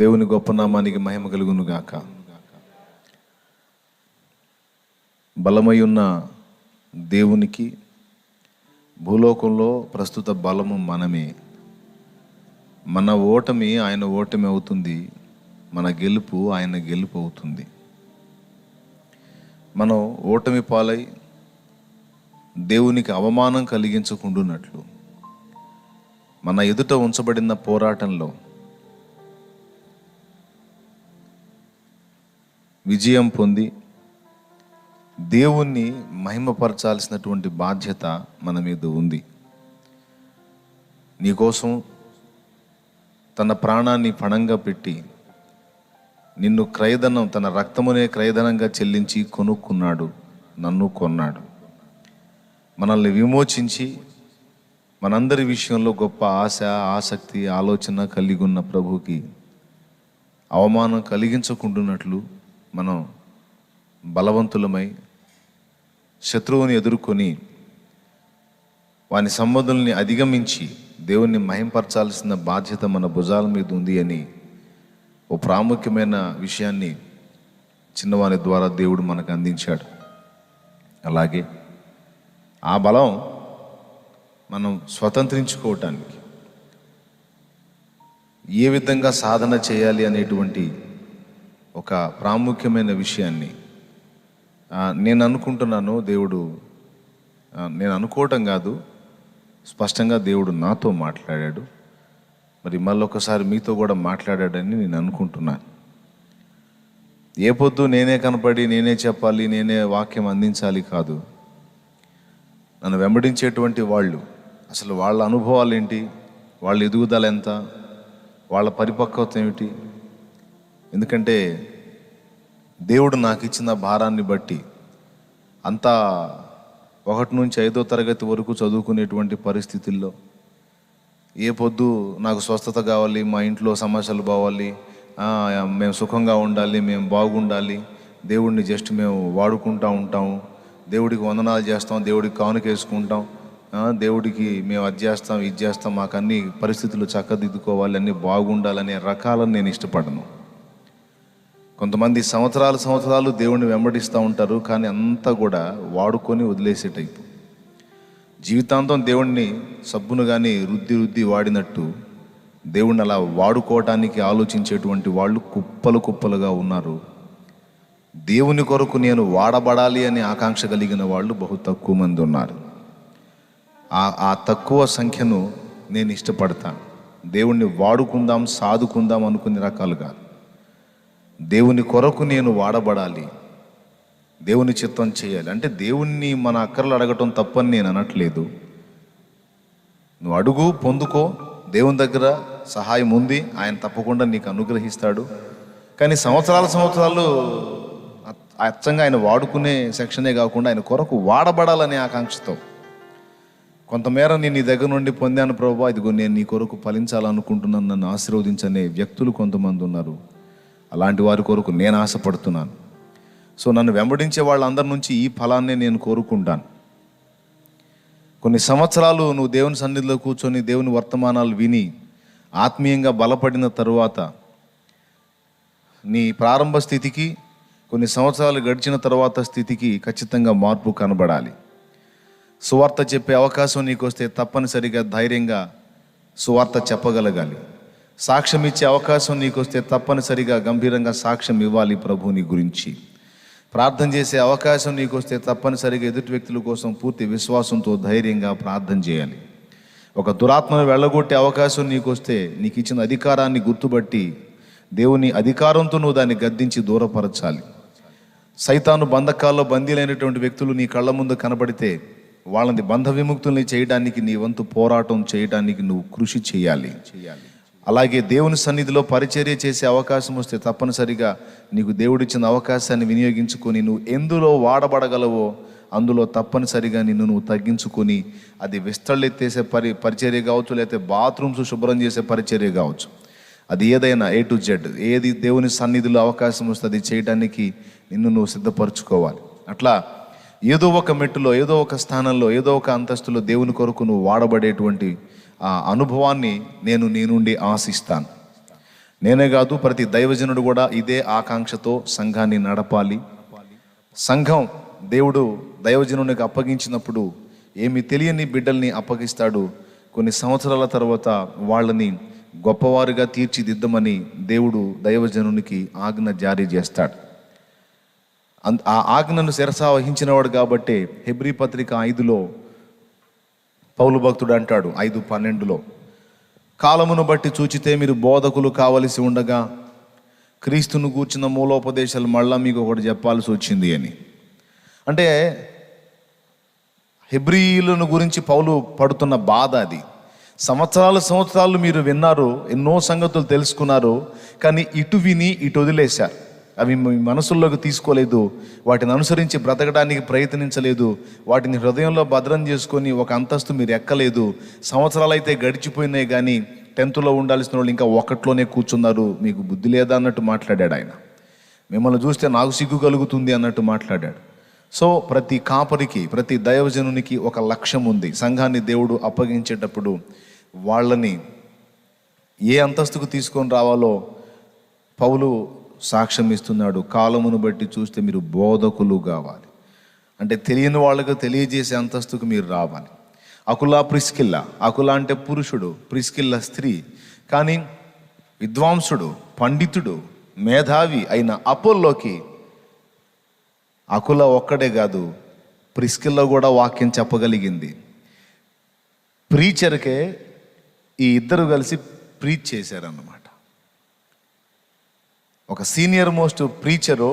దేవుని గొప్ప నామానికి మహిమ కలుగును గాక. బలమై ఉన్న దేవునికి భూలోకంలో ప్రస్తుత బలము మనమే. మన ఓటమి ఆయన ఓటమి అవుతుంది, మన గెలుపు ఆయన గెలుపు అవుతుంది. మనం ఓటమి పాలై దేవునికి అవమానం కలిగించకుండానట్లు మన ఎదుట ఉంచబడిన పోరాటంలో విజయం పొంది దేవుణ్ణి మహిమపరచాల్సినటువంటి బాధ్యత మన మీద ఉంది. నీకోసం తన ప్రాణాన్ని పణంగా పెట్టి నిన్ను క్రయధనం, తన రక్తమునే క్రయధనంగా చెల్లించి కొనుక్కున్నాడు, నన్ను కొన్నాడు. మనల్ని విమోచించి మనందరి విషయంలో గొప్ప ఆశ, ఆసక్తి, ఆలోచన కలిగి ఉన్న ప్రభువుకి అవమానం కలిగించకుండానట్లు మనం బలవంతులమై శత్రువుని ఎదుర్కొని వాని సంబంధుల్ని అధిగమించి దేవుణ్ణి మహింపరచాల్సిన బాధ్యత మన భుజాల మీద ఉంది అని ఓ ప్రాముఖ్యమైన విషయాన్ని చిన్నవాని ద్వారా దేవుడు మనకు అందించాడు. అలాగే ఆ బలం మనం స్వతంత్రించుకోవటానికి ఏ విధంగా సాధన చేయాలి అనేటువంటి ఒక ప్రాముఖ్యమైన విషయాన్ని నేను అనుకుంటున్నాను. నేను అనుకోవటం కాదు, స్పష్టంగా దేవుడు నాతో మాట్లాడాడు. మరి మళ్ళొకసారి మీతో కూడా మాట్లాడాడని నేను అనుకుంటున్నాను. ఏ పొద్దు నేనే కనపడి నేనే చెప్పాలి, నేనే వాక్యం అందించాలి కాదు. నన్ను వెంబడించేటువంటి వాళ్ళు అసలు వాళ్ళ అనుభవాలు ఏంటి, వాళ్ళ ఎదుగుదల ఎంత, వాళ్ళ పరిపక్వత ఏమిటి. ఎందుకంటే దేవుడు నాకు ఇచ్చిన భారాన్ని బట్టి అంతా 1 నుంచి 5వ తరగతి వరకు చదువుకునేటువంటి పరిస్థితుల్లో ఏ పొద్దు నాకు స్వస్థత కావాలి, మా ఇంట్లో సమస్యలు పోవాలి, మేము సుఖంగా ఉండాలి, మేము బాగుండాలి, దేవుడిని జస్ట్ మేము వాడుకుంటూ ఉంటాము, దేవుడికి వందనాలు చేస్తాం, దేవుడికి కానుక వేసుకుంటాం, దేవుడికి మేము అది చేస్తాం ఇది చేస్తాం, మాకు అన్ని పరిస్థితులు చక్కదిద్దుకోవాలి, అన్నీ బాగుండాలనే రకాలను నేను ఇష్టపడను. కొంతమంది సంవత్సరాలు దేవుణ్ణి వెంబడిస్తూ ఉంటారు, కానీ అంతా కూడా వాడుకొని వదిలేసే టైపు. జీవితాంతం దేవుణ్ణి సబ్బును కానీ రుద్ది వాడినట్టు దేవుణ్ణి అలా వాడుకోవటానికి ఆలోచించేటువంటి వాళ్ళు కుప్పలుగా ఉన్నారు. దేవుని కొరకు నేను వాడబడాలి అనే ఆకాంక్ష కలిగిన వాళ్ళు బహు తక్కువ మంది ఉన్నారు. ఆ తక్కువ సంఖ్యను నేను ఇష్టపడతాను. దేవుణ్ణి వాడుకుందాం, సాదుకుందాం అనుకునే రకాలుగా దేవుని కొరకు నేను వాడబడాలి, దేవుని చిత్తం చేయాలి అంటే దేవుణ్ణి మన అక్కర్లు అడగటం తప్పని నేను అనట్లేదు. నువ్వు అడుగు, పొందుకో, దేవుని దగ్గర సహాయం ఉంది, ఆయన తప్పకుండా నీకు అనుగ్రహిస్తాడు. కానీ సంవత్సరాలు అచ్చంగా ఆయన వాడుకునే సెక్షనే కాకుండా ఆయన కొరకు వాడబడాలనే ఆకాంక్షతో కొంతమేర నేను నీ దగ్గర నుండి పొందాను ప్రభువా, ఇదిగో నేను నీ కొరకు ఫలించాలనుకుంటున్నాను, నన్ను ఆశీర్వదించనే వ్యక్తులు కొంతమంది ఉన్నారు. అలాంటి వారి కొరకు నేను ఆశపడుతున్నాను. సో నన్ను వెంబడించే వాళ్ళందరి నుంచి ఈ ఫలాన్నే నేను కోరుకుంటాను. కొన్ని సంవత్సరాలు నువ్వు దేవుని సన్నిధిలో కూర్చొని దేవుని వర్తమానాలు విని ఆత్మీయంగా బలపడిన తరువాత నీ ప్రారంభ స్థితికి కొన్ని సంవత్సరాలు గడిచిన తర్వాత స్థితికి ఖచ్చితంగా మార్పు కనబడాలి. సువార్త చెప్పే అవకాశం నీకు వస్తే తప్పనిసరిగా ధైర్యంగా సువార్త చెప్పగలగాలి. సాక్ష్యం ఇచ్చే అవకాశం నీకు వస్తే తప్పనిసరిగా గంభీరంగా సాక్ష్యం ఇవ్వాలి ప్రభువుని గురించి. ప్రార్థన చేసే అవకాశం నీకు వస్తే తప్పనిసరిగా ఎదుటి వ్యక్తుల కోసం పూర్తి విశ్వాసంతో ధైర్యంగా ప్రార్థన చేయాలి. ఒక దురాత్మను వెళ్ళగొట్టే అవకాశం నీకు వస్తే నీకు ఇచ్చిన అధికారాన్ని గుర్తుపట్టి దేవుని అధికారంతో నువ్వు దాన్ని గద్దించి దూరపరచాలి. సైతాను బంధకాల్లో బందీలైనటువంటి వ్యక్తులు నీ కళ్ళ ముందు కనబడితే వాళ్ళని బంధ విముక్తుల్ని చేయడానికి నీ వంతు పోరాటం చేయడానికి నువ్వు కృషి చేయాలి. అలాగే దేవుని సన్నిధిలో పరిచర్య చేసే అవకాశం వస్తే తప్పనిసరిగా నీకు దేవుడిచ్చిన అవకాశాన్ని వినియోగించుకొని నువ్వు ఎందులో వాడబడగలవో అందులో తప్పనిసరిగా నువ్వు తగ్గించుకొని అది విస్తళ్ళెత్తేసే పరిచర్య కావచ్చు, లేకపోతే బాత్రూమ్స్ శుభ్రం చేసే పరిచర్య కావచ్చు, అది ఏదైనా A to Z ఏది దేవుని సన్నిధిలో అవకాశం వస్తే అది చేయడానికి నువ్వు సిద్ధపరచుకోవాలి. అట్లా ఏదో ఒక మెట్టులో, ఏదో ఒక స్థానంలో, ఏదో ఒక అంతస్తులో దేవుని కొరకు నువ్వు వాడబడేటువంటి ఆ అనుభవాన్ని నేను నీ నుండి ఆశిస్తాను. నేనే కాదు, ప్రతి దైవజనుడు కూడా ఇదే ఆకాంక్షతో సంఘాన్ని నడపాలి. సంఘం దేవుడు దైవజనునికి అప్పగించినప్పుడు ఏమి తెలియని బిడ్డల్ని అప్పగిస్తాడు. కొన్ని సంవత్సరాల తర్వాత వాళ్ళని గొప్పవారుగా తీర్చిదిద్దమని దేవుడు దైవజనునికి ఆజ్ఞ జారీ చేస్తాడు. ఆ ఆజ్ఞను శిరసా వహించినవాడు కాబట్టి హెబ్రీ పత్రిక 5లో పౌలు భక్తుడు అంటాడు, 5:12, కాలమును బట్టి చూచితే మీరు బోధకులు కావలసి ఉండగా క్రీస్తును గూర్చిన మూలోపదేశాలు మళ్ళా మీకు ఒకటి చెప్పాల్సి వచ్చింది అని. అంటే హెబ్రీయులను గురించి పౌలు పడుతున్న బాధ అది. సంవత్సరాలు మీరు విన్నారు, ఎన్నో సంగతులు తెలుసుకున్నారు, కానీ ఇటు విని ఇటు వదిలేశారు. అవి మీ మనసుల్లోకి తీసుకోలేదు, వాటిని అనుసరించి బ్రతకడానికి ప్రయత్నించలేదు, వాటిని హృదయంలో భద్రం చేసుకొని ఒక అంతస్తు మీరు ఎక్కలేదు. సంవత్సరాలు అయితే గడిచిపోయినాయి, కానీ 10th ఉండాల్సిన వాళ్ళు ఇంకా 1లోనే కూర్చున్నారు. మీకు బుద్ధి లేదా అన్నట్టు మాట్లాడాడు ఆయన. మిమ్మల్ని చూస్తే నాకు సిగ్గు కలుగుతుంది అన్నట్టు మాట్లాడాడు. సో ప్రతి కాపరికి, ప్రతి దైవజనునికి ఒక లక్ష్యం ఉంది. సంఘాన్ని దేవుడు అప్పగించేటప్పుడు వాళ్ళని ఏ అంతస్తుకు తీసుకొని రావాలో పౌలు సాక్ష్యం ఇస్తున్నాడు. కాలమును బట్టి చూస్తే మీరు బోధకులు కావాలి. అంటే తెలియని వాళ్ళకు తెలియజేసే అంతస్తుకు మీరు రావాలి. అకులా, ప్రిస్కిల్లా, అకులా అంటే పురుషుడు, ప్రిస్కిల్లా స్త్రీ. కానీ విద్వాంసుడు, పండితుడు, మేధావి అయిన అపోల్లోకి అకుల ఒక్కడే కాదు, ప్రిస్కిల్లా కూడా వాక్యం చెప్పగలిగింది. ప్రీచర్కే ఈ ఇద్దరు కలిసి ప్రీచ్ చేశారన్నమాట. ఒక సీనియర్ మోస్ట్ ప్రీచరు,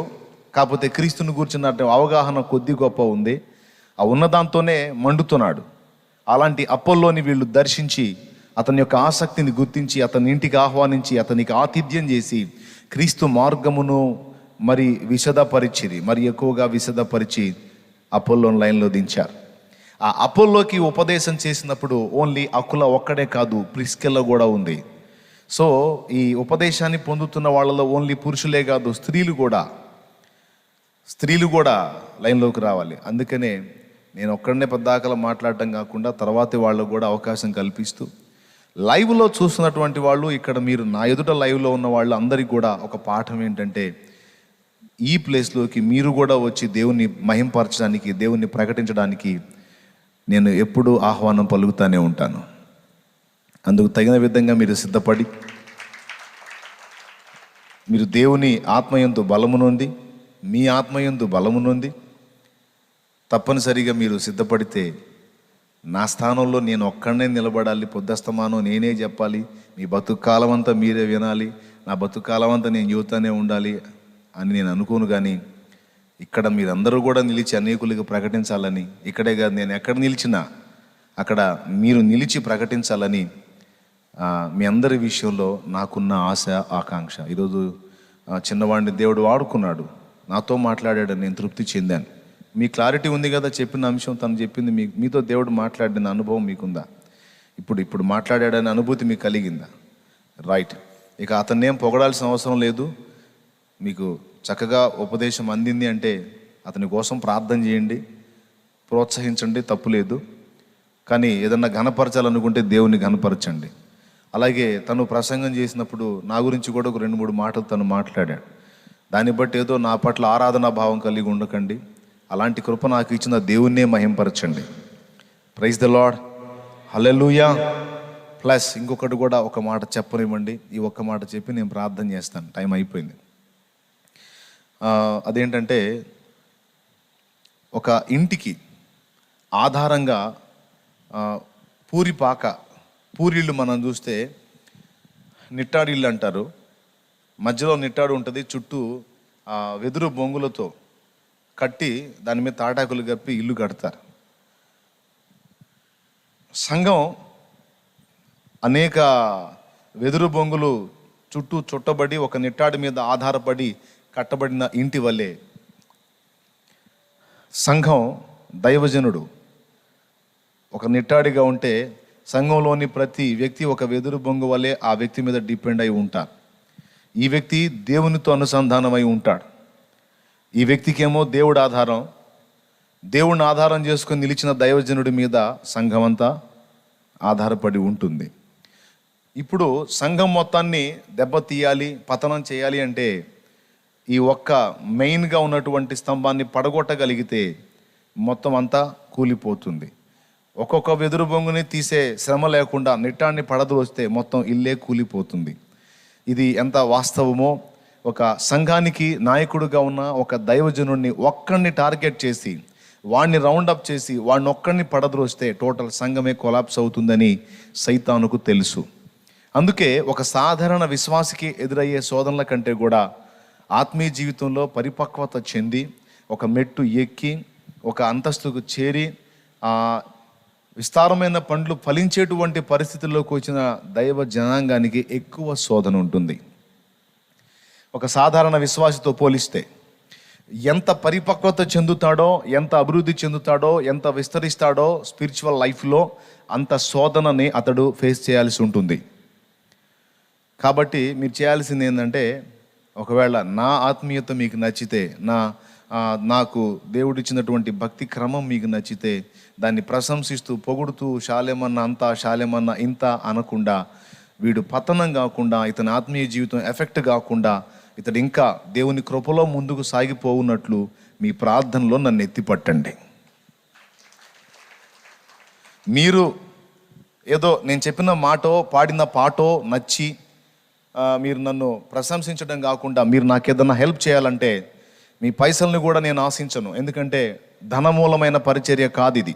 కాకపోతే క్రీస్తుని కూర్చున్న అవగాహన కొద్ది గొప్ప ఉంది, ఆ ఉన్నదాంతోనే మండుతున్నాడు. అలాంటి అపోల్లోని వీళ్ళు దర్శించి అతని యొక్క ఆసక్తిని గుర్తించి అతని ఇంటికి ఆహ్వానించి అతనికి ఆతిథ్యం చేసి క్రీస్తు మార్గమును మరి ఎక్కువగా విశదపరిచి అపోల్లోని లైన్లో దించారు. ఆ అపోల్లోకి ఉపదేశం చేసినప్పుడు ఓన్లీ అకుల ఒక్కడే కాదు, ప్రిస్కిల్లా కూడా ఉంది. సో ఈ ఉపదేశాన్ని పొందుతున్న వాళ్ళలో ఓన్లీ పురుషులే కాదు, స్త్రీలు కూడా లైన్లోకి రావాలి. అందుకనే నేను ఒక్కడనే పెద్దాకలా మాట్లాడటం కాకుండా తర్వాతి వాళ్ళకు కూడా అవకాశం కల్పిస్తూ, లైవ్లో చూస్తున్నటువంటి వాళ్ళు, ఇక్కడ మీరు నా ఎదుట లైవ్లో ఉన్న వాళ్ళు అందరికీ కూడా ఒక పాఠం ఏంటంటే, ఈ ప్లేస్లోకి మీరు కూడా వచ్చి దేవుణ్ణి మహింపరచడానికి, దేవుణ్ణి ప్రకటించడానికి నేను ఎప్పుడూ ఆహ్వానం పలుకుతానే ఉంటాను. అందుకు తగిన విధంగా మీరు సిద్ధపడి, మీరు దేవుని ఆత్మయందు బలమునుంది, మీ ఆత్మయందు బలమునుంది తప్పనిసరిగా మీరు సిద్ధపడితే, నా స్థానంలో నేను ఒక్కడనే నిలబడాలి, పొద్దస్తమానం నేనే చెప్పాలి, మీ బతుకు కాలం అంతా మీరే వినాలి, నా బతుకు కాలం అంతా నేను చెబుతానే ఉండాలి అని నేను అనుకోను. కానీ ఇక్కడ మీరందరూ కూడా నిలిచి అనేకులకు ప్రకటించాలని, ఇక్కడే కాదు నేను ఎక్కడ నిలిచినా అక్కడ మీరు నిలిచి ప్రకటించాలని మీ అందరి విషయంలో నాకున్న ఆశ, ఆకాంక్ష. ఈరోజు చిన్నవాడిని దేవుడు వాడుకున్నాడు, నాతో మాట్లాడాడు, నేను తృప్తి చెందాను. మీ క్లారిటీ ఉంది కదా, చెప్పిన అంశం తను చెప్పింది మీతో దేవుడు మాట్లాడిన అనుభవం మీకుందా? ఇప్పుడు మాట్లాడాడనే అనుభూతి మీకు కలిగిందా? రైట్. ఇక అతన్నేం పొగడాల్సిన అవసరం లేదు. మీకు చక్కగా ఉపదేశం అందింది అంటే అతని కోసం ప్రార్థన చేయండి, ప్రోత్సహించండి, తప్పులేదు. కానీ ఏదన్నా ఘనపరచాలనుకుంటే దేవుని ఘనపరచండి. అలాగే తను ప్రసంగం చేసినప్పుడు నా గురించి కూడా ఒక 2-3 మాటలు తను మాట్లాడాడు. దాన్ని బట్టి ఏదో నా పట్ల ఆరాధనా భావం కలిగి ఉండకండి. అలాంటి కృప నాకు ఇచ్చిన దేవుణ్ణే మహింపరచండి. Praise the Lord, hallelujah. Plus ఇంకొకటి కూడా ఒక మాట చెప్పనివ్వండి. ఈ ఒక్క మాట చెప్పి నేను ప్రార్థన చేస్తాను, టైం అయిపోయింది. అదేంటంటే, ఒక ఇంటికి ఆధారంగా పూరిళ్ళు మనం చూస్తే నిట్టాడిళ్ళు అంటారు. మధ్యలో నిట్టాడు ఉంటుంది, చుట్టూ వెదురు బొంగులతో కట్టి దాని మీద తాటాకులు కప్పి ఇల్లు కడతారు. సంఘం అనేక వెదురు బొంగులు చుట్టూ చుట్టబడి ఒక నిట్టాడి మీద ఆధారపడి కట్టబడిన ఇంటి వల్లే సంఘం, దైవజనుడు ఒక నిట్టాడిగా ఉంటే సంఘంలోని ప్రతి వ్యక్తి ఒక వెదురు బొంగు వల్లే ఆ వ్యక్తి మీద డిపెండ్ అయి ఉంటారు. ఈ వ్యక్తి దేవునితో అనుసంధానమై ఉంటాడు. ఈ వ్యక్తికేమో దేవుడు ఆధారం. దేవుడిని ఆధారం చేసుకొని నిలిచిన దైవజనుడి మీద సంఘం అంతా ఆధారపడి ఉంటుంది. ఇప్పుడు సంఘం మొత్తాన్ని దెబ్బతీయాలి, పతనం చేయాలి అంటే ఈ ఒక్క మెయిన్గా ఉన్నటువంటి స్తంభాన్ని పడగొట్టగలిగితే మొత్తం అంతా కూలిపోతుంది. ఒక్కొక్క వెదురు బొంగుని తీసే శ్రమ లేకుండా నిట్టాన్ని పడదు వస్తే మొత్తం ఇల్లే కూలిపోతుంది. ఇది ఎంత వాస్తవమో, ఒక సంఘానికి నాయకుడిగా ఉన్న ఒక దైవజనుడిని ఒక్కడిని టార్గెట్ చేసి వాడిని రౌండప్ చేసి వాడిని ఒక్కడిని పడద్రోస్తే టోటల్ సంఘమే కొలాప్స్ అవుతుందని సైతానుకు తెలుసు. అందుకే ఒక సాధారణ విశ్వాసికి ఎదురయ్యే శోధనల కంటే కూడా ఆత్మీయ జీవితంలో పరిపక్వత చెంది ఒక మెట్టు ఎక్కి ఒక అంతస్తుకు చేరి విస్తారమైన పండ్లు ఫలించేటువంటి పరిస్థితుల్లోకి వచ్చిన దైవ జనాంగానికి ఎక్కువ శోధన ఉంటుంది. ఒక సాధారణ విశ్వాసితో పోలిస్తే ఎంత పరిపక్వత చెందుతాడో, ఎంత అభివృద్ధి చెందుతాడో, ఎంత విస్తరిస్తాడో స్పిరిచువల్ లైఫ్లో అంత శోధనని అతడు ఫేస్ చేయాల్సి ఉంటుంది. కాబట్టి మీరు చేయాల్సింది ఏంటంటే, ఒకవేళ నా ఆత్మీయత మీకు నచ్చితే, నాకు దేవుడిచ్చినటువంటి భక్తి క్రమం మీకు నచ్చితే దాన్ని ప్రశంసిస్తూ పొగుడుతూ శాలేమన్నా అంత శాలేమన్నా ఇంత అనకుండా, వీడు పతనం కాకుండా, ఇతని ఆత్మీయ జీవితం ఎఫెక్ట్ కాకుండా, ఇతడు ఇంకా దేవుని కృపలో ముందుకు సాగిపోవున్నట్లు మీ ప్రార్థనలో నన్ను ఎత్తిపట్టండి. మీరు ఏదో నేను చెప్పిన మాటో పాడిన పాటో నచ్చి మీరు నన్ను ప్రశంసించడం కాకుండా మీరు నాకు ఏదన్నా హెల్ప్ చేయాలంటే మీ పైసల్ని కూడా నేను ఆశించను. ఎందుకంటే ధనమూలమైన పరిచర్య కాదు ఇది.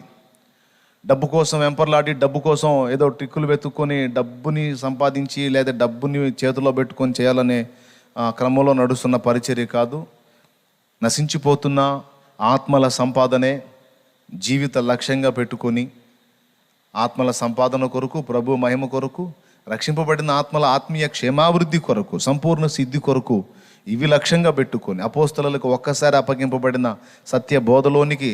డబ్బు కోసం వెంపర్లాడి, డబ్బు కోసం ఏదో ట్రిక్కులు వెతుక్కొని డబ్బుని సంపాదించి లేదా డబ్బుని చేతిలో పెట్టుకొని చేయాలనే క్రమంలో నడుస్తున్న పరిచర్య కాదు. నశించిపోతున్న ఆత్మల సంపాదనే జీవిత లక్ష్యంగా పెట్టుకొని ఆత్మల సంపాదన కొరకు, ప్రభు మహిమ కొరకు, రక్షింపబడిన ఆత్మల ఆత్మీయ క్షేమాభివృద్ధి కొరకు, సంపూర్ణ సిద్ధి కొరకు ఇవి లక్ష్యంగా పెట్టుకొని అపోస్తలులకు ఒక్కసారి అప్పగింపబడిన సత్య బోధలోనికి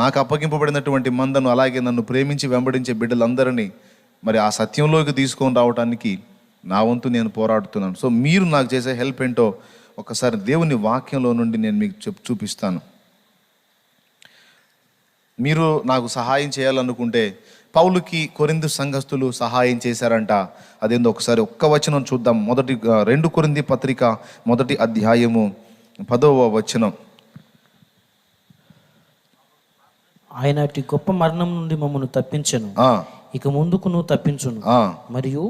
నాకు అప్పగింపబడినటువంటి మందను, అలాగే నన్ను ప్రేమించి వెంబడించే బిడ్డలందరినీ మరి ఆ సత్యంలోకి తీసుకొని రావడానికి నా వంతు నేను పోరాడుతున్నాను. సో మీరు నాకు చేసే హెల్ప్ ఏంటో ఒకసారి దేవుని వాక్యంలో నుండి నేను మీకు చూపిస్తాను. మీరు నాకు సహాయం చేయాలనుకుంటే పౌలుకి కొరింథీ సంఘస్థులు సహాయం చేశారంట. అదేందో ఒకసారి ఒక్క వచనం చూద్దాం. 2 కొరింథీ పత్రిక 1వ అధ్యాయము 10వ వచనం. ఆయన అట్టి గొప్ప మరణం నుండి మమ్మల్ని తప్పించెను, ఇక ముందుకు నువ్వు తప్పించును. మరియు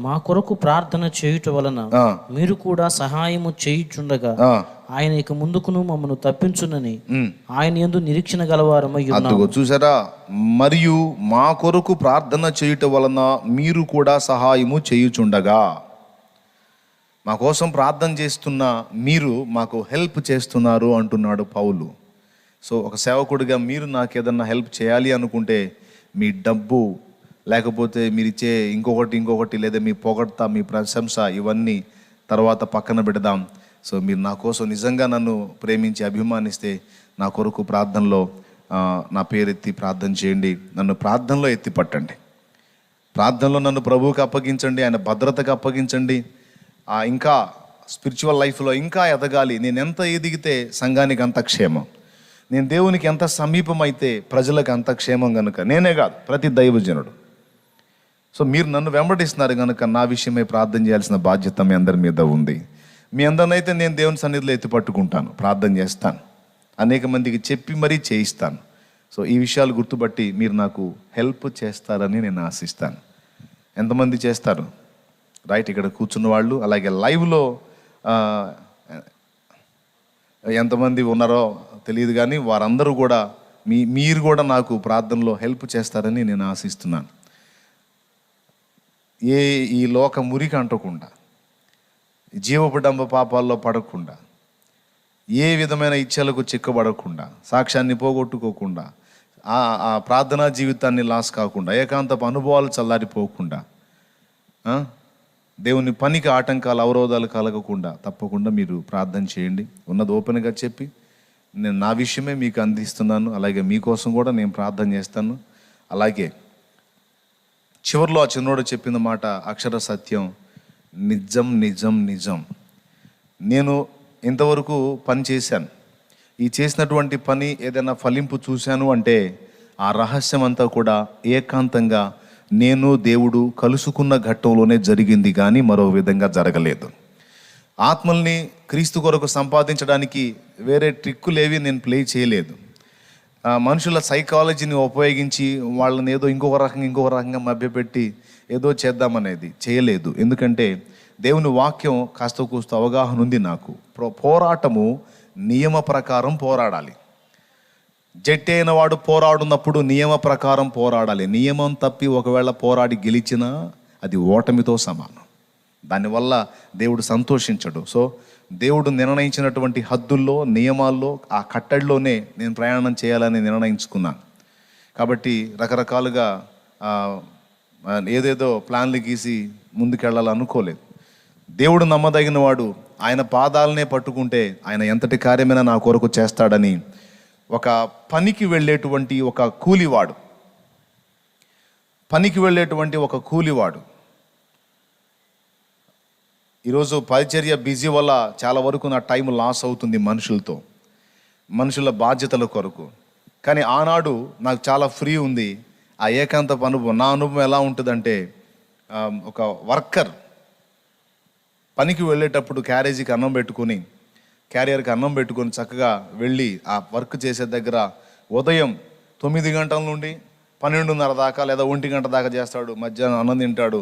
మా కొరకు ప్రార్థన చేయుట వలన మీరు కూడా సహాయము చేయుచుండగా ఆయన ఇక ముందుకును మమ్మల్ని తప్పించునని ఆయన యందు నిరీక్షణ గలవారమై ఉన్నాము. చూసారా? మరియు మా కొరకు ప్రార్థన చేయుట వలన మీరు కూడా సహాయము చేయుచుండగా, మా కోసం ప్రార్థన చేస్తున్న మీరు మాకు హెల్ప్ చేస్తున్నారు అంటున్నాడు పౌలు. సో ఒక సేవకుడిగా మీరు నాకు ఏదన్నా హెల్ప్ చేయాలి అనుకుంటే మీ డబ్బు, లేకపోతే మీరు ఇచ్చే ఇంకొకటి లేదా మీ పొగడ్త, మీ ప్రశంస, ఇవన్నీ తర్వాత పక్కన పెడదాం. సో మీరు నా కోసం నిజంగా నన్ను ప్రేమించి అభిమానిస్తే నా కొరకు ప్రార్థనలో నా పేరెత్తి ప్రార్థన చేయండి, నన్ను ప్రార్థనలో ఎత్తి పట్టండి, ప్రార్థనలో నన్ను ప్రభువుకి అప్పగించండి, ఆయన భద్రతకు అప్పగించండి. ఇంకా స్పిరిచువల్ లైఫ్లో ఇంకా ఎదగాలి. నేను ఎంత ఎదిగితే సంఘానికి అంత క్షేమం, నేను దేవునికి ఎంత సమీపమైతే ప్రజలకు అంత క్షేమం కనుక, నేనే కాదు ప్రతి దైవజనుడు. సో మీరు నన్ను వెంబడిస్తున్నారు కనుక నా విషయమై ప్రార్థన చేయాల్సిన బాధ్యత మీ అందరి మీద ఉంది. మీ అందరినైతే నేను దేవుని సన్నిధిలో ఎత్తి పట్టుకుంటాను, ప్రార్థన చేస్తాను, అనేక మందికి చెప్పి మరీ చేయిస్తాను. సో ఈ విషయాలు గుర్తుపట్టి మీరు నాకు హెల్ప్ చేస్తారని నేను ఆశిస్తాను. ఎంతమంది చేస్తారు? రైట్, ఇక్కడ కూర్చున్న వాళ్ళు, అలాగే లైవ్లో ఎంతమంది ఉన్నారో తెలియదు కానీ వారందరూ కూడా మీరు కూడా నాకు ప్రార్థనలో హెల్ప్ చేస్తారని నేను ఆశిస్తున్నాను. ఈ లోక మురికి అంటకుండా, జీవపడంబ పాపాల్లో పడకుండా, ఏ విధమైన ఇచ్చలకు చిక్కబడకుండా, సాక్ష్యాన్ని పోగొట్టుకోకుండా, ఆ ప్రార్థనా జీవితాన్ని లాస్ కాకుండా, ఏకాంతపు అనుభవాలు చల్లారిపోకుండా, దేవుని పనికి ఆటంకాలు, అవరోధాలు కలగకుండా తప్పకుండా మీరు ప్రార్థన చేయండి. ఉన్నది ఓపెన్గా చెప్పి నేను నా విషయమే మీకు అందిస్తున్నాను. అలాగే మీకోసం కూడా నేను ప్రార్థన చేస్తాను. అలాగే చివరిలో ఆ చిన్నోడు చెప్పిన మాట అక్షర సత్యం, నిజం నిజం నిజం. నేను ఇంతవరకు పని చేశాను, ఈ చేసినటువంటి పని ఏదైనా ఫలింపు చూశాను అంటే ఆ రహస్యం అంతా కూడా ఏకాంతంగా నేను దేవుడు కలుసుకున్న ఘట్టంలోనే జరిగింది, కానీ మరో విధంగా జరగలేదు. ఆత్మల్ని క్రీస్తు కొరకు సంపాదించడానికి వేరే ట్రిక్కులేవి నేను ప్లే చేయలేదు. మనుషుల సైకాలజీని ఉపయోగించి వాళ్ళని ఏదో ఇంకొక రకంగా మభ్యపెట్టి ఏదో చేద్దామనేది చేయలేదు. ఎందుకంటే దేవుని వాక్యం కాస్త కూస్త అవగాహన ఉంది నాకు. పోరాటము నియమ ప్రకారం పోరాడాలి. జట్టి అయిన వాడు పోరాడున్నప్పుడు నియమ ప్రకారం పోరాడాలి. నియమం తప్పి ఒకవేళ పోరాడి గెలిచినా అది ఓటమితో సమానం. దానివల్ల దేవుడు సంతోషించడు. సో దేవుడు నిర్ణయించినటువంటి హద్దుల్లో, నియమాల్లో, ఆ కట్టడిలోనే నేను ప్రయాణం చేయాలని నిర్ణయించుకున్నాను. కాబట్టి రకరకాలుగా ఏదేదో ప్లాన్లు గీసి ముందుకెళ్ళాలనుకోలేదు. దేవుడు నమ్మదగిన వాడు. ఆయన పాదాలనే పట్టుకుంటే ఆయన ఎంతటి కార్యమైనా నా కొరకు చేస్తాడని ఒక పనికి వెళ్ళేటువంటి ఒక కూలివాడు ఈరోజు పరిచర్య బిజీ వల్ల చాలా వరకు నా టైం లాస్ అవుతుంది మనుషుల బాధ్యతల కొరకు. కానీ ఆనాడు నాకు చాలా ఫ్రీ ఉంది. ఆ ఏకాంతపు అనుభవం, నా అనుభవం ఎలా ఉంటుందంటే, ఒక వర్కర్ పనికి వెళ్ళేటప్పుడు క్యారియర్కి అన్నం పెట్టుకొని చక్కగా వెళ్ళి ఆ వర్క్ చేసే దగ్గర ఉదయం 9 గంటల నుండి 12:30 దాకా లేదా 1 గంట దాకా చేస్తాడు. మధ్యాహ్నం అన్నం తింటాడు.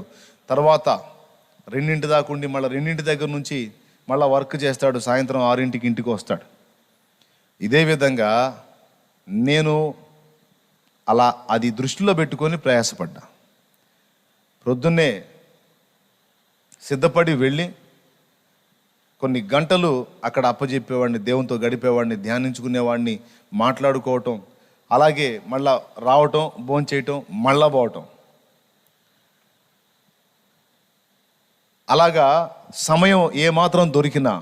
తర్వాత 2 దాకా ఉండి మళ్ళీ 2 దగ్గర నుంచి మళ్ళీ వర్క్ చేస్తాడు. సాయంత్రం 6 ఇంటికి వస్తాడు. ఇదే విధంగా నేను అలా అది దృష్టిలో పెట్టుకొని ప్రయాసపడ్డా. ప్రొద్దున్నే సిద్ధపడి వెళ్ళి కొన్ని గంటలు అక్కడ అప్పచెప్పేవాడిని, దేవునితో గడిపేవాడిని, ధ్యానించుకునేవాడిని, మాట్లాడుకోవటం, అలాగే మళ్ళా రావటం, భోంచేయటం, మళ్ళా పోవటం. అలాగా సమయం ఏమాత్రం దొరికినా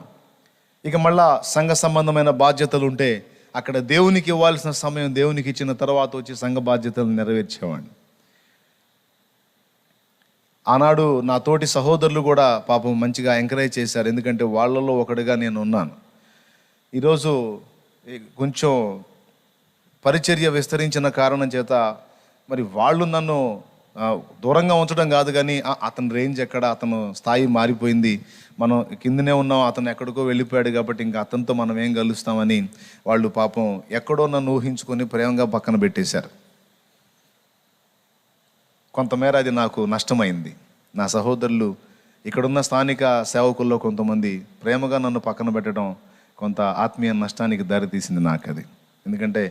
ఇక మళ్ళా సంఘ సంబంధమైన బాధ్యతలు ఉంటే అక్కడ దేవునికి ఇవ్వాల్సిన సమయం దేవునికి ఇచ్చిన తర్వాత వచ్చి సంఘ బాధ్యతలు నెరవేర్చేవాడిని. ఆనాడు నా తోటి సహోదరులు కూడా పాపం మంచిగా ఎంకరేజ్ చేశారు. ఎందుకంటే వాళ్ళలో ఒకటిగా నేను ఉన్నాను. ఈరోజు కొంచెం పరిచర్య విస్తరించిన కారణం చేత మరి వాళ్ళు నన్ను దూరంగా ఉంచడం కాదు, కానీ అతని రేంజ్ ఎక్కడ, అతను స్థాయి మారిపోయింది, మనం కిందనే ఉన్నాం, అతను ఎక్కడికో వెళ్ళిపోయాడు కాబట్టి ఇంకా అతనితో మనం ఏం కలుస్తామని వాళ్ళు పాపం ఎక్కడో నన్ను ఊహించుకొని ప్రేమగా పక్కన పెట్టేశారు. కొంతమేర అది నాకు నష్టమైంది. నా సహోదరులు, ఇక్కడున్న స్థానిక సేవకుల్లో కొంతమంది ప్రేమగా నన్ను పక్కన పెట్టడం కొంత ఆత్మీయ నష్టానికి దారితీసింది నాకు అది. ఎందుకంటే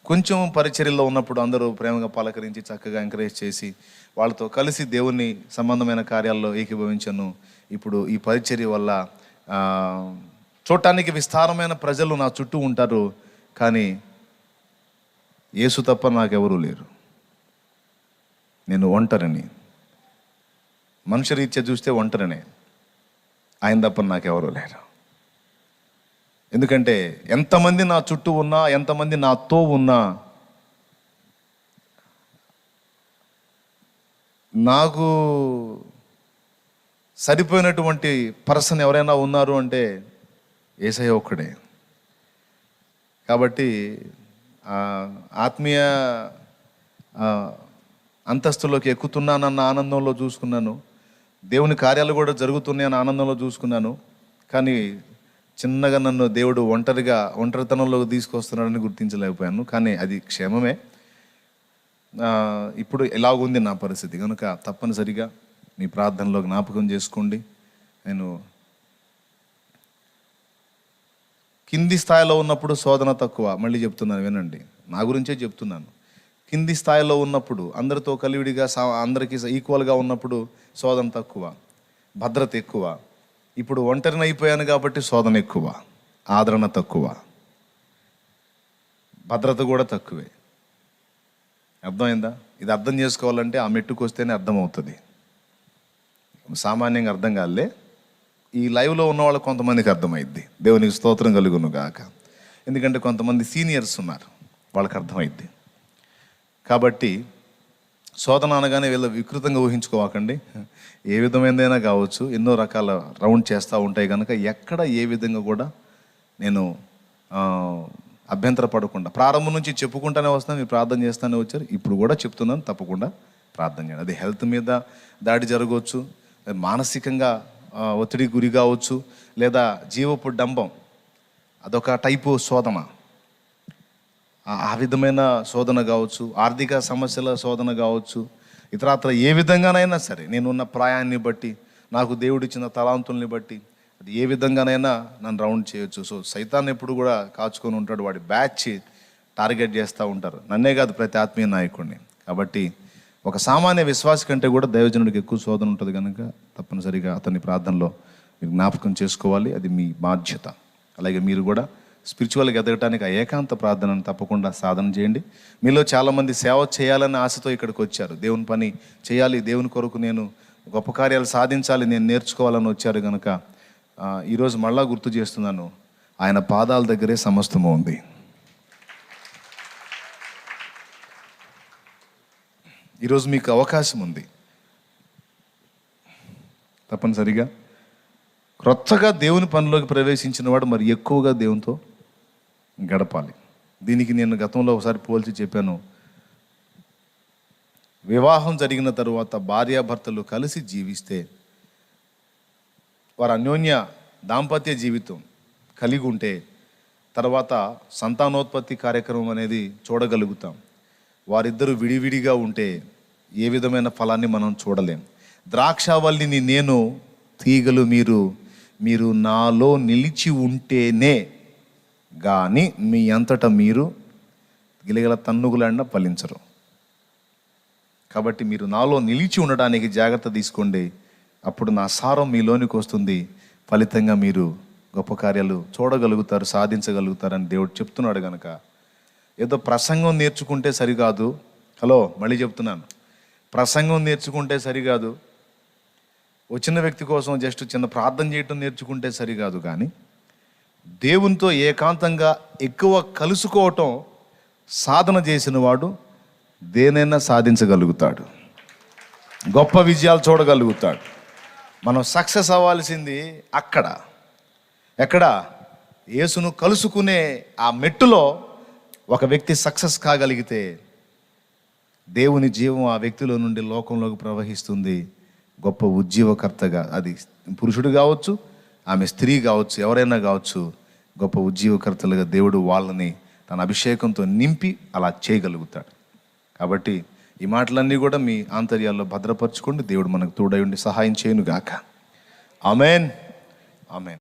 కొంచెం పరిచర్యలో ఉన్నప్పుడు అందరూ ప్రేమగా పలకరించి చక్కగా ఎంకరేజ్ చేసి వాళ్ళతో కలిసి దేవుని సంబంధమైన కార్యాల్లో ఏకీభవించను. ఇప్పుడు ఈ పరిచర్య వల్ల చూడటానికి విస్తారమైన ప్రజలు నా చుట్టూ ఉంటారు, కానీ యేసు తప్ప నాకెవరూ లేరు. నేను ఒంటరిని. మనుషరీత్యా చూస్తే ఒంటరినే, ఆయన తప్ప నాకెవరూ లేరు. ఎందుకంటే ఎంతమంది నా చుట్టూ ఉన్నా, ఎంతమంది నాతో ఉన్నా, నాకు సరిపోయినటువంటి పర్సన్ ఎవరైనా ఉన్నారు అంటే యేసయ్య ఒక్కడే. కాబట్టి ఆత్మీయ అంతస్తులోకి ఎక్కుతున్నానన్న ఆనందంలో చూసుకున్నాను, దేవుని కార్యాలు కూడా జరుగుతున్నాయన్న ఆనందంలో చూసుకున్నాను. కానీ చిన్నగా నన్ను దేవుడు ఒంటరితనంలోకి తీసుకొస్తున్నాడని గుర్తించలేకపోయాను. కానీ అది క్షేమమే. ఇప్పుడు ఎలాగుంది నా పరిస్థితి కనుక తప్పనిసరిగా మీ ప్రార్థనలో జ్ఞాపకం చేసుకోండి. నేను కింది స్థాయిలో ఉన్నప్పుడు శోధన తక్కువ. మళ్ళీ చెప్తున్నాను, వినండి, నా గురించే చెప్తున్నాను. కింది స్థాయిలో ఉన్నప్పుడు అందరితో కలివిడిగా అందరికీ ఈక్వల్గా ఉన్నప్పుడు శోధన తక్కువ, భద్రత ఎక్కువ. ఇప్పుడు ఒంటరిని అయిపోయాను కాబట్టి శోధన ఎక్కువ, ఆదరణ తక్కువ, భద్రత కూడా తక్కువే. అర్థమైందా? ఇది అర్థం చేసుకోవాలంటే ఆ మెట్టుకు వస్తేనే అర్థమవుతుంది. సామాన్యంగా అర్థం కాలే. ఈ లైవ్లో ఉన్న వాళ్ళకి కొంతమందికి అర్థమైద్ది. దేవునికి స్తోత్రం కలుగును గాక. ఎందుకంటే కొంతమంది సీనియర్స్ ఉన్నారు, వాళ్ళకి అర్థమైద్ది. కాబట్టి శోధన అనగానే వీళ్ళు వికృతంగా ఊహించుకోవాకండి. ఏ విధమైనదైనా కావచ్చు, ఎన్నో రకాల రౌండ్ చేస్తూ ఉంటాయి కనుక ఎక్కడ ఏ విధంగా కూడా నేను అభ్యంతర పడకుండా ప్రారంభం నుంచి చెప్పుకుంటూనే వస్తాను. మీరు ప్రార్థన చేస్తూనే వచ్చారు, ఇప్పుడు కూడా చెప్తున్నాను, తప్పకుండా ప్రార్థన చేయండి. అది హెల్త్ మీద దాడి జరగవచ్చు, మానసికంగా ఒత్తిడికి గురి కావచ్చు, లేదా జీవపు డంబం, అదొక టైపు శోధన, ఆ విధమైన శోధన కావచ్చు, ఆర్థిక సమస్యల శోధన కావచ్చు, ఇతరత్ర ఏ విధంగానైనా సరే, నేనున్న ప్రాయాన్ని బట్టి, నాకు దేవుడిచ్చిన తలాంతుల్ని బట్టి, అది ఏ విధంగానైనా నన్ను రౌండ్ చేయొచ్చు. సో సైతాన్ ఎప్పుడు కూడా కాచుకొని ఉంటాడు, వాడి బ్యాచ్ టార్గెట్ చేస్తూ ఉంటారు, నన్నే కాదు ప్రతి ఆత్మీయ నాయకుడిని. కాబట్టి ఒక సామాన్య విశ్వాసి కంటే కూడా దైవజనుడికి ఎక్కువ శోధన ఉంటుంది కనుక తప్పనిసరిగా అతని ప్రార్థనలో మీరు జ్ఞాపకం చేసుకోవాలి. అది మీ బాధ్యత. అలాగే మీరు కూడా స్పిరిచువల్గా ఎదగటానికి ఆ ఏకాంత ప్రార్థనను తప్పకుండా సాధన చేయండి. మీలో చాలామంది సేవ చేయాలనే ఆశతో ఇక్కడికి వచ్చారు, దేవుని పని చేయాలి, దేవుని కొరకు నేను గొప్ప కార్యాలు సాధించాలి, నేను నేర్చుకోవాలని వచ్చారు కనుక ఈరోజు మళ్ళా గుర్తు చేస్తున్నాను, ఆయన పాదాల దగ్గరే సమస్తము ఉంది. ఈరోజు మీకు అవకాశం ఉంది. తప్పనిసరిగా క్రొత్తగా దేవుని పనిలోకి ప్రవేశించిన వాడు మరి ఎక్కువగా దేవునితో గడపాలి. దీనికి నేను గతంలో ఒకసారి పోల్చి చెప్పాను. వివాహం జరిగిన తరువాత భార్యాభర్తలు కలిసి జీవిస్తే, వారు అన్యోన్య దాంపత్య జీవితం కలిగి ఉంటే, తర్వాత సంతానోత్పత్తి కార్యక్రమం అనేది చూడగలుగుతాం. వారిద్దరూ విడివిడిగా ఉంటే ఏ విధమైన ఫలాన్ని మనం చూడలేం. ద్రాక్షావల్లిని నేను, తీగలు మీరు, మీరు నాలో నిలిచి ఉంటేనే కానీ మీ అంతటా మీరు గిలగిల తన్నుగులాడినా ఫలించరు. కాబట్టి మీరు నాలో నిలిచి ఉండడానికి జాగ్రత్త తీసుకోండి. అప్పుడు నా సారం మీలోనికి వస్తుంది, ఫలితంగా మీరు గొప్ప కార్యాలు చూడగలుగుతారు, సాధించగలుగుతారని దేవుడు చెప్తున్నాడు కనుక ఏదో ప్రసంగం నేర్చుకుంటే సరికాదు. హలో, మళ్ళీ చెప్తున్నాను, ప్రసంగం నేర్చుకుంటే సరికాదు, వచ్చిన వ్యక్తి కోసం జస్ట్ చిన్న ప్రార్థన చేయటం నేర్చుకుంటే సరికాదు. కానీ దేవునితో ఏకాంతంగా ఎక్కువ కలుసుకోవటం సాధన చేసిన వాడు దేనైనా సాధించగలుగుతాడు, గొప్ప విజయాలు చూడగలుగుతాడు. మనం సక్సెస్ అవ్వాల్సింది ఎక్కడ యేసును కలుసుకునే ఆ మెట్టులో ఒక వ్యక్తి సక్సెస్ కాగలిగితే దేవుని జీవం ఆ వ్యక్తిలో నుండి లోకంలోకి ప్రవహిస్తుంది. గొప్ప ఉజ్జీవకర్తగా, అది పురుషుడు కావచ్చు, ఆమె స్త్రీ కావచ్చు, ఎవరైనా కావచ్చు, గొప్ప ఉజ్జీవకర్తలుగా దేవుడు వాళ్ళని తన అభిషేకంతో నింపి అలా చేయగలుగుతాడు. కాబట్టి ఈ మాటలన్నీ కూడా మీ ఆంతర్యాల్లో భద్రపరచుకోండి. దేవుడు మనకు తోడై ఉండి సహాయం చేయనుగాక. Amen, amen.